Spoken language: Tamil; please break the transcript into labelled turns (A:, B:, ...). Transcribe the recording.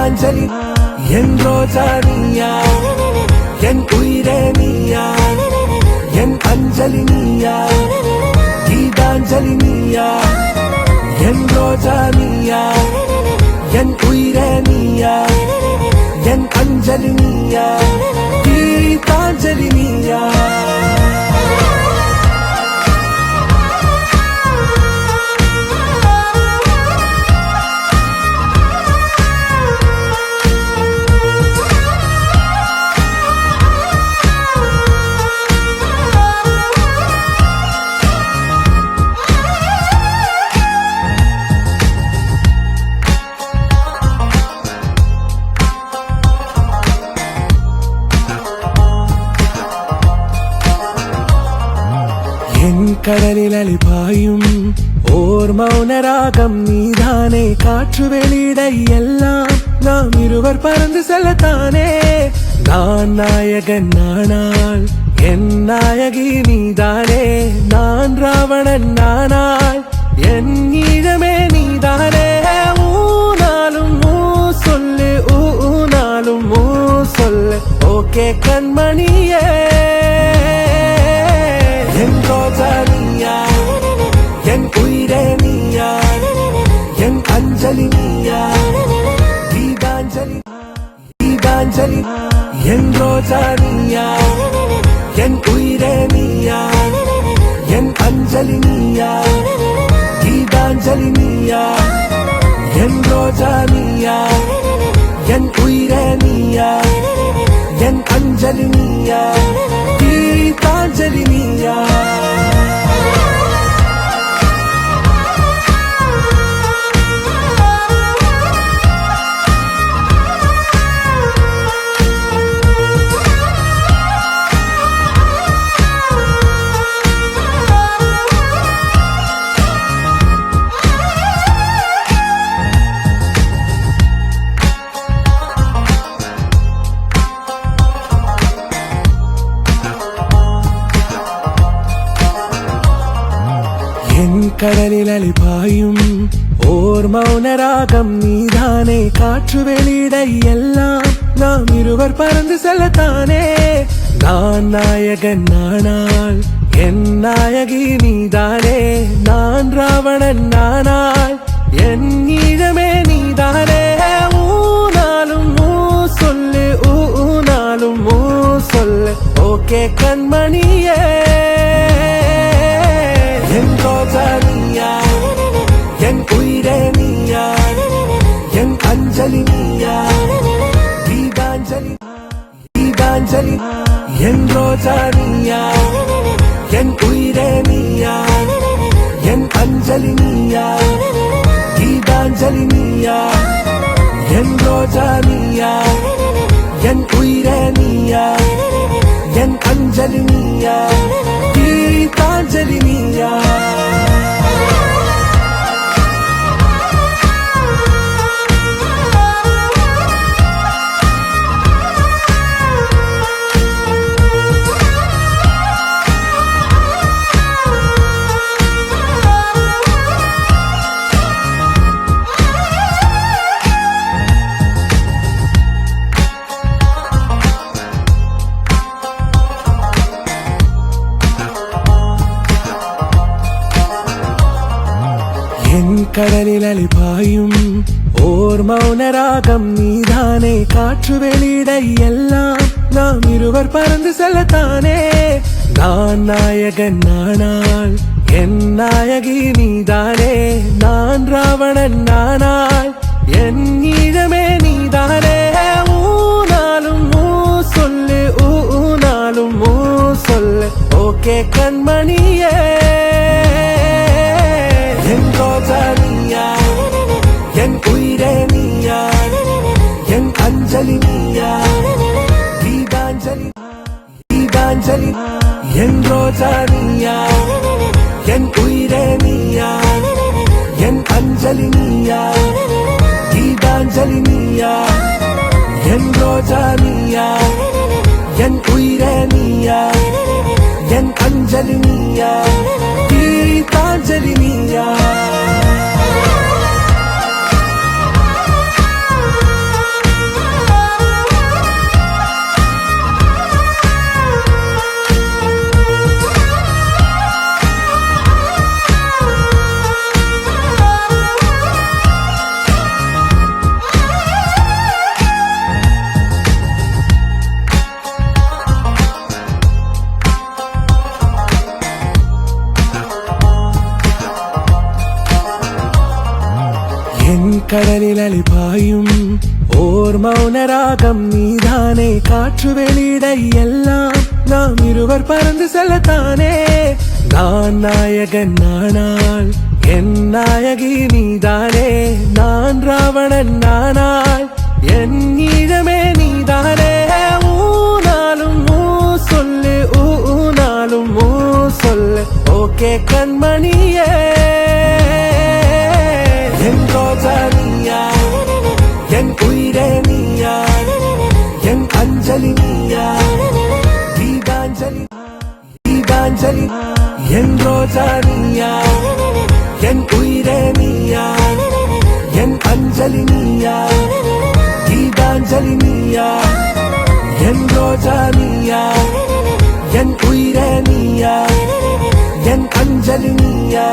A: கீதாஞ்சலி என் ரோஜா நீயா, என் உயிரே நீயா, என் அஞ்சலி நீயா, கீதாஞ்சலி நீயா, என் ரோஜா நீயா, என் உயிரே நீயா, என் அஞ்சலி நீயா, கீதாஞ்சலி நீயா. கடலில் அலிபாயும் ஓர் மௌன ராகம் நீதானே, காற்று வெளியிட எல்லாம் நாம் இருவர் பறந்து செல்லத்தானே. நான் நாயகன் நானால் என் நாயகி நீதானே, நான் ராவணன் நானால் என் ஈழமே நீதானே. ஊனாலும் ஊ சொல்லு, ஊனாலும் ஊ சொல்லு, ஓகே கண்மணியே. என் ரோஜா நீயா, என் உயிரே நீயா, என் அஞ்சலி நீயா, கீதாஞ்சலி கீதாஞ்சலி என் ரோஜா நீயா, என் உயிரே நீயா, என் அஞ்சலி நீயா, கீதாஞ்சலி நீயா, என் ரோஜா நீயா, என் உயிரே நீயா, என் அஞ்சலி நீயா, கீதாஞ்சலி நீயா. கடலில் அலிபாயும் ஓர் மௌன ராகம் நீதானே, காற்று வெளியிட எல்லாம் நாம் இருவர் பறந்து செல்லத்தானே. நான் நாயகன் நானால் என் நாயகி நீதானே, நான் ராவணன் நானால் என் ஈழமே நீதானே. ஊனாலும் ஊ சொல்லு, ஊனாலும் ஊ சொல்லு, ஓகே கண்மணியே. என் ரோஜா நீயா, என் உயிரே நீயா, என் அஞ்சலி நீயா, கீதாஞ்சலி கீதாஞ்சலி என் ரோஜா நீயா, என் உயிரே நீயா, என் அஞ்சலி நீயா, கீதாஞ்சலி நீயா, என் ரோஜா நீயா, என் உயிரே நீயா, என் அஞ்சலி நீயா, கீதாஞ்சலி நீயா. கடலில் அலிபாயும் ஓர் மௌன ராகம் நீதானே, காற்று வெளியிட எல்லாம் நாம் இருவர் பறந்து செல்லத்தானே. நான் நாயகன் நானால் என் நாயகி நீதானே, நான் ராவணன் நானால் என் ஈழமே நீதானே. ஊனாலும் ஊ சொல்லு, ஊனாலும் ஊ சொல்லு, ஓகே கண்மணியே. என் ரோஜா நீயா, என் உயிரே நீயா, என் அஞ்சலி நீயா, கீதாஞ்சலி கீதாஞ்சலி என் ரோஜா நீயா, என் உயிரே நீயா, என் அஞ்சலி நீயா, கீதாஞ்சலி நீயா, என் ரோஜா நீயா, என் உயிரே நீயா, என் அஞ்சலி நீயா, கீதாஞ்சலி நீயா. பாயும் ஓர் மௌனராகம் நீதானே காற்று வெளியிட எல்லாம் நாம் இருவர் பறந்து செல்லத்தானே நான் நாயகன் நானால் என் நாயகி நீதானே நான் ராவணன் நானால் என் ஈழமே நீதானே ஊனாலும் ஊ சொல்லு ஊனாலும் ஊ சொல்லு ஓகே கண்மணியே என் ரோஜா நீயா என் உயிரே நீயா என் அஞ்சலி நீயா கீதாஞ்சலி கீதாஞ்சலி என் ரோஜா நீயா என் உயிரே நீயா என் அஞ்சலி நீயா கீதாஞ்சலி நீயா என் ரோஜா நீயா என் உயிரே நீயா என் அஞ்சலி நீயா